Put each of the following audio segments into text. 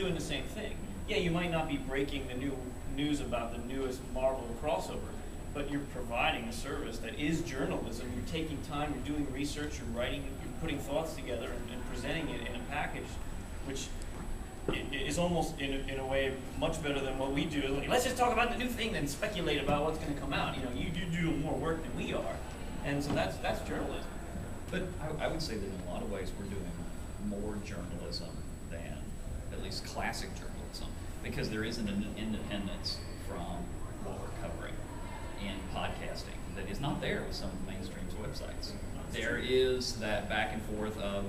doing the same thing. Yeah, you might not be breaking the new news about the newest Marvel crossover, but you're providing a service that is journalism. You're taking time, you're doing research, you're writing, you're putting thoughts together and presenting it in a package, which is almost in a way much better than what we do. Like, let's just talk about the new thing and speculate about what's going to come out. You do more work than we are, and so that's journalism. But I would say that in a lot of ways we're doing more journalism than at least classic journalism, because there isn't an independence from what we're covering in podcasting that is not there with some of the mainstream's websites. There is that back and forth of,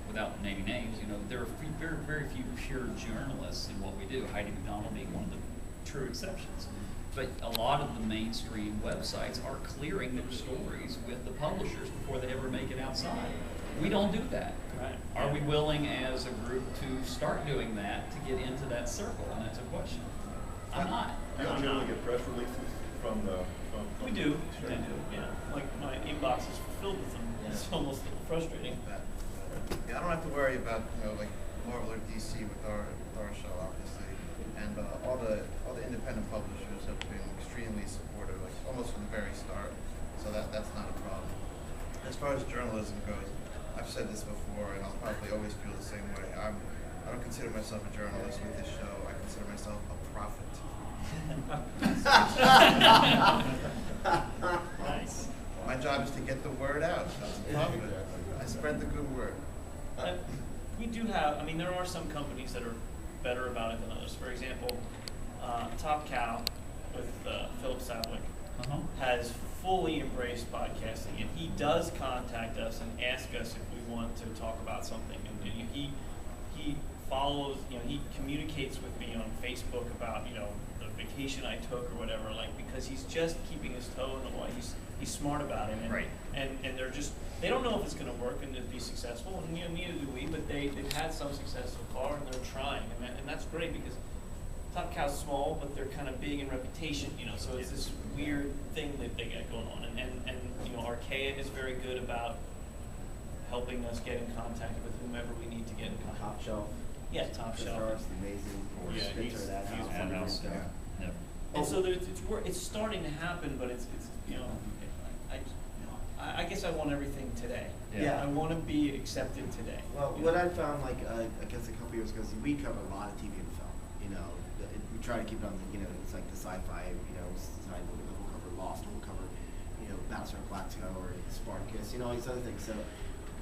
without naming names, there are very, very few pure journalists in what we do, Heidi McDonald being one of the true exceptions. But a lot of the mainstream websites are clearing their stories with the publishers before they ever make it outside. We don't do that. Right. Are we willing as a group to start doing that to get into that circle? And that's a question. I'm not. You don't generally get press releases from the... We do. Sure. We do, yeah. Like my inbox is filled with them. Yeah. It's almost frustrating. Yeah, I don't have to worry about like Marvel or DC with our show, obviously, and all the independent publishers have been extremely supportive, like almost from the very start. So that's not a problem. As far as journalism goes, I've said this before, and I'll probably always feel the same way. I don't consider myself a journalist with this show. I consider myself a prophet. Nice. My job is to get the word out. That's a prophet. I spread the good word. We do have, there are some companies that are better about it than others. For example, Top Cow with Philip Sadwick has fully embraced podcasting, and he does contact us and ask us if we want to talk about something. And he follows, he communicates with me on Facebook about, the vacation I took or whatever, because he's just keeping his toe in the water. He's smart about it, and right. and they don't know if it's going to work and to be successful, and neither do we. But they've had some success so far, and they're trying, and that's great because Top Cow's small, but they're kind of big in reputation, So it's this weird thing that they got going on, and Archaea is very good about helping us get in contact with whomever we need to get in contact. Top Shelf. Yeah, Top Shelf. Amazing. Yeah, Spencer, that he's house. Yeah. Yep. And so it's starting to happen, but it's I guess I want everything today. Yeah. I want to be accepted today. Well, what I found, I guess a couple years ago, is we cover a lot of TV and film. We try to keep it on the, it's like the sci-fi, side. We'll cover Lost, we'll cover, Battlestar Galactica or Spartacus, all these other things. So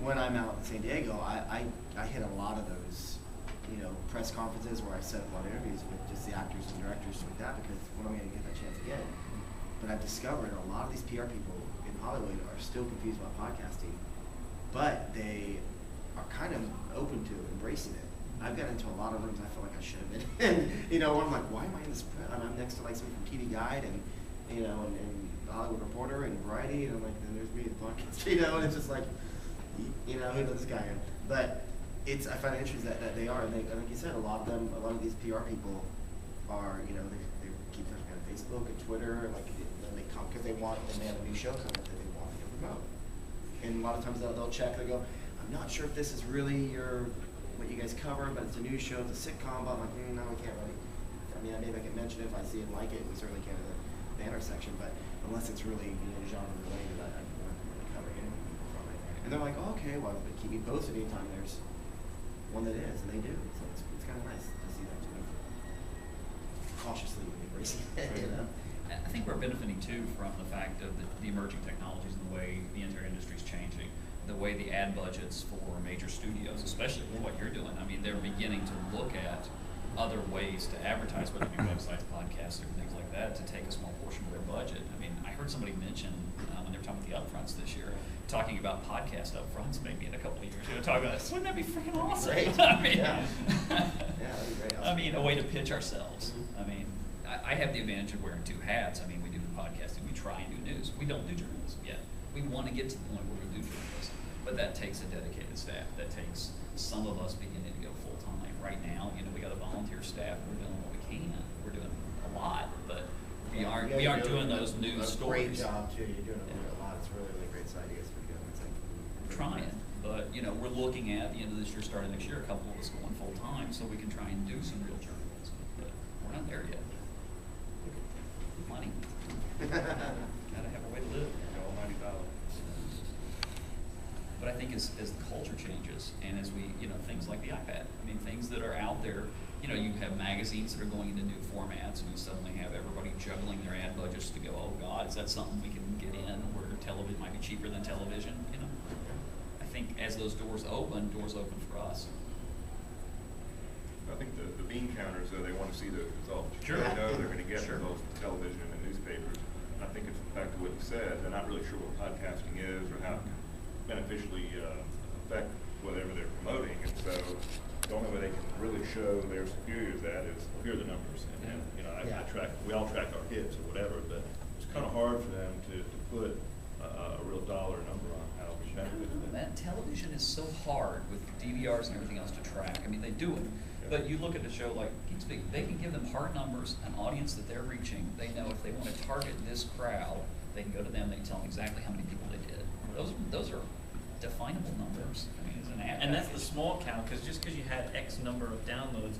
when I'm out in San Diego, I hit a lot of those, press conferences where I set up a lot of interviews with just the actors and directors like that, because when am I going to get that chance again? But I've discovered a lot of these PR people in Hollywood are still confused about podcasting, but they are kind of open to embracing it. I've got into a lot of rooms I feel like I should have been in. I'm like, why am I in this press? I'm next to somebody from TV Guide and Hollywood Reporter and Variety, and I'm like, then there's me, the podcast, and it's just like, who does this guy in? But I find it interesting that they are, and like you said, a lot of these PR people are, they keep their on Facebook and Twitter, they come because they have a new show coming up that they want to promote. And a lot of times they'll check, they go, I'm not sure if this is really what you guys cover, but it's a new show, it's a sitcom, but I'm like, no, we can't really. Maybe I can mention it if I see it and like it. We certainly can in the banner section, but unless it's really genre related, I'm not really covering anything from it. And they're like, oh, okay, well, keep me posted anytime there's one that is, and they do. So it's kind of nice to see them sort of cautiously embracing it, I think we're benefiting too from the fact of the emerging technologies and the way the entire industry is changing, the way the ad budgets for major studios, especially with what you're doing. They're beginning to look at other ways to advertise, whether it be websites, podcasts, or things like that, to take a small portion of their budget. I heard somebody mention when they were talking about the upfronts this year, talking about podcast upfronts maybe in a couple of years. Talking about this, wouldn't that be freaking awesome? Right. Yeah, that'd be great. Awesome. A way to pitch ourselves. I have the advantage of wearing two hats. We do the podcasting, we try and do news. We don't do journalism yet. We want to get to the point where we do journalism, but that takes a dedicated staff. That takes some of us beginning to go full time. Right now, we got a volunteer staff. We're doing what we can. We're doing a lot, but we aren't doing those news stories. Great job too. You're doing a lot. It's really great ideas for you. We're trying, but we're looking at the end of this year, starting next year, a couple of us going full time, so we can try and do some real journalism. But we're not there yet. Money. Gotta have a way to live. Almighty dollar. But I think as the culture changes, and as we, things like the iPad, I mean, things that are out there, you have magazines that are going into new formats, and you suddenly have everybody juggling their ad budgets to go, oh God, is that something we can get in, where television might be cheaper than television, I think as those doors open for us. I think the bean counters, though, they want to see the results. Sure. They know they're going to get Sure. results from television and newspapers. I think it's back to what you said. They're not really sure what podcasting is or how it can beneficially affect whatever they're promoting. And so the only way they can really show their superiors that is, here are the numbers. And we all track our hits or whatever, but it's kind of hard for them to put a real dollar number on how we benefit them. That television is so hard with DVRs and everything else to track. I mean, they do it. But you look at a show like Geeks Speak, they can give them hard numbers, an audience that they're reaching. They know if they want to target this crowd, they can go to them, they can tell them exactly how many people they did. Those are definable numbers. I mean, it's an ad. And that's the small count, because just because you had X number of downloads,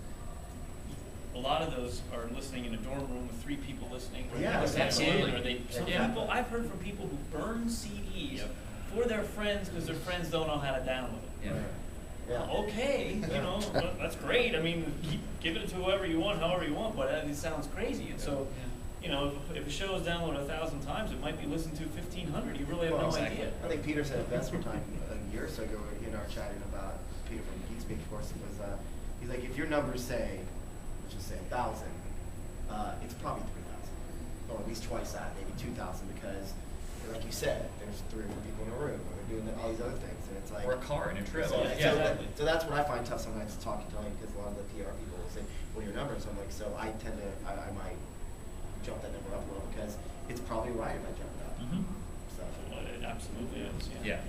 a lot of those are listening in a dorm room with 3 people listening. Yeah, absolutely. People, I've heard from people who burn CDs for their friends because their friends don't know how to download it. Yeah. Yeah. Okay, that's great. I mean, keep giving it to whoever you want, however you want, but it sounds crazy. And so, if a show is downloaded 1,000 times, it might be listened to 1,500. You really have no idea. I think Peter said it best one time a year or so ago in our chatting about Peter from Geek Speak, of course. It was he's like, if your numbers say, let's just say 1,000, it's probably 3,000, or at least twice that, maybe 2,000, because, like you said, there's 3 or 4 people in a room, and they're doing all these other things, and it's like, Or a car in a trip. So that's what I find tough sometimes talking to him, because a lot of the PR people will say, well, your numbers. I'm like, so I might jump that number up a little, because it's probably right if I jump it up. Mm-hmm. So. Well, it absolutely is. Yeah.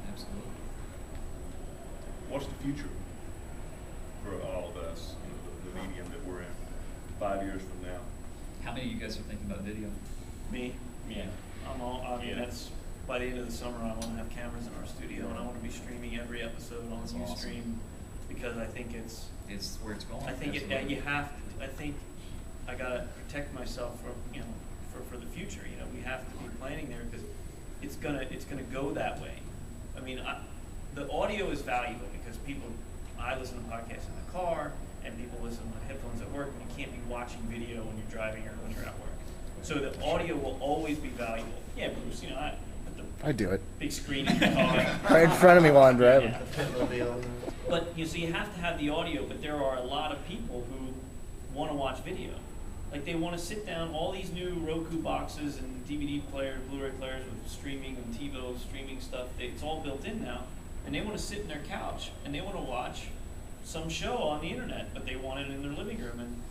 Absolutely. What's the future for all of us, the medium that we're in, 5 years from now? How many of you guys are thinking about video? Me? Yeah. I mean, that's by the end of the summer. I want to have cameras in our studio, and I want to be streaming every episode on That's Ustream, awesome. because I think it's Where it's going. I think Absolutely. you have to. I think I gotta protect myself from for the future. We have to be planning there, because it's gonna go that way. I mean, the audio is valuable because I listen to podcasts in the car, and people listen to headphones at work, and you can't be watching video when you're driving or when you're at work. So the audio will always be valuable. Yeah, Bruce, I put the I do it. big screen in the car. Right in front of me while I'm driving. Yeah. The Pitmobile. But so you have to have the audio, but there are a lot of people who want to watch video. Like, they want to sit down, all these new Roku boxes and DVD players, Blu-ray players with streaming and TiVo streaming stuff, it's all built in now, and they want to sit in their couch and they want to watch some show on the internet, but they want it in their living room. And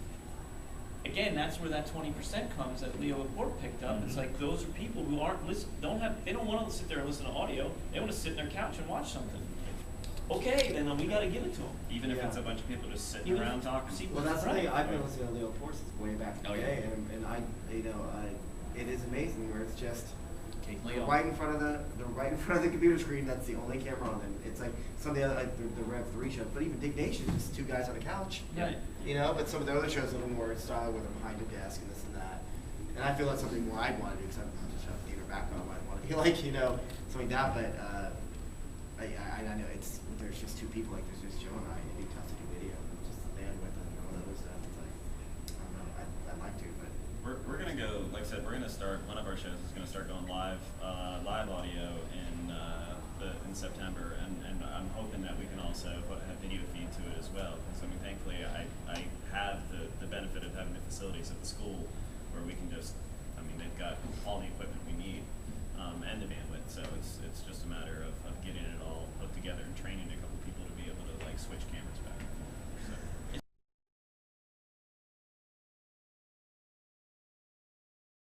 again, that's where that 20% comes that Leo Laporte picked up. It's like, those are people who aren't they don't want to sit there and listen to audio. They want to sit in their couch and watch something. Okay, then we got to give it to them. Even if Yeah. it's a bunch of people just sitting around talking. Well, that's the thing. I've been listening to Leo Laporte since way back in the Oh, day, yeah. and it is amazing where it's just Kate they're Leon. right in front of the computer screen. That's the only camera on, and it's like some of the other, like the Rev 3 shows, but even Dig Nation is just 2 guys on a couch. Right. But some of the other shows are a little more style where they're behind a desk and this and that. And I feel that's something more I'd want to do, because I'm just have a theater background. I'd want to be like, something like that. But I know there's just 2 people, like there's just Joe and I, and it'd be tough to do video. Just the bandwidth and all that other stuff. It's like, I don't know, I'd like to, but. We're gonna go. Like I said, we're gonna start. One of our shows is gonna start going live audio in September, and I'm hoping that we can also have video feed to it as well. Because I mean, thankfully, I have the benefit of having the facilities at the school where we can just. I mean, they've got all the equipment we need and the bandwidth. So it's just a matter